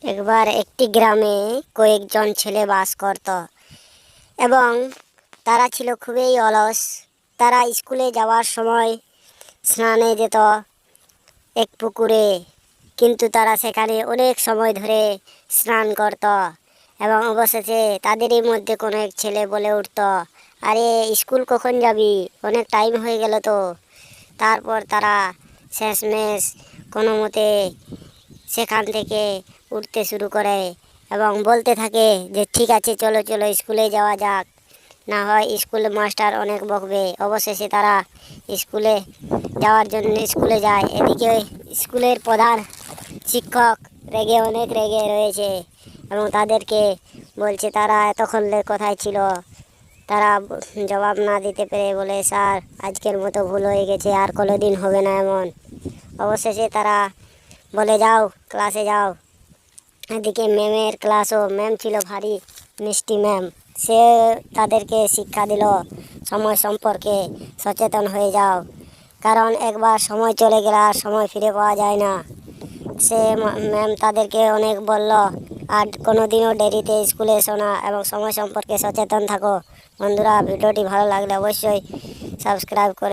একবার একটি গ্রামে কয়েকজন ছেলে বাস করত এবং তারা ছিল খুবই অলস। তারা স্কুলে যাওয়ার সময় স্নানে যেত এক পুকুরে, কিন্তু তারা সেখানে অনেক সময় ধরে স্নান করত এবং অবশেষে তাদেরই মধ্যে কোনো এক ছেলে বলে উঠত, আরে স্কুল কখন যাবি, অনেক টাইম হয়ে গেল তো। তারপর তারা শেষমেশ কোনো মতে সেখান থেকে উঠতে শুরু করে এবং বলতে থাকে যে ঠিক আছে, চলো চলো স্কুলে যাওয়া যাক, না হয় স্কুলে মাস্টার অনেক বকবে। অবশেষে তারা স্কুলে যাওয়ার জন্য স্কুলে যায়। এদিকে স্কুলের প্রধান শিক্ষক অনেক রেগে রয়েছে এবং তাদেরকে বলছে তারা এতক্ষণ কোথায় ছিল। তারা জবাব না দিতে পেরে বলে, স্যার আজকের মতো ভুল হয়ে গেছে, আর কোনোদিন হবে না এমন। অবশেষে তারা বলে, যাও ক্লাসে যাও। এদিকে ম্যামের ক্লাসও, ম্যাম ছিল ভারী মিষ্টি ম্যাম। সে তাদেরকে শিক্ষা দিল সময় সম্পর্কে সচেতন হয়ে যাও, কারণ একবার সময় চলে গেলে আর সময় ফিরে পাওয়া যায় না। সে ম্যাম তাদেরকে অনেক বলল, আর কোনোদিনও দেরিতে স্কুলে এসো না এবং সময় সম্পর্কে সচেতন থাকো। বন্ধুরা, ভিডিওটি ভালো লাগলে অবশ্যই সাবস্ক্রাইব করে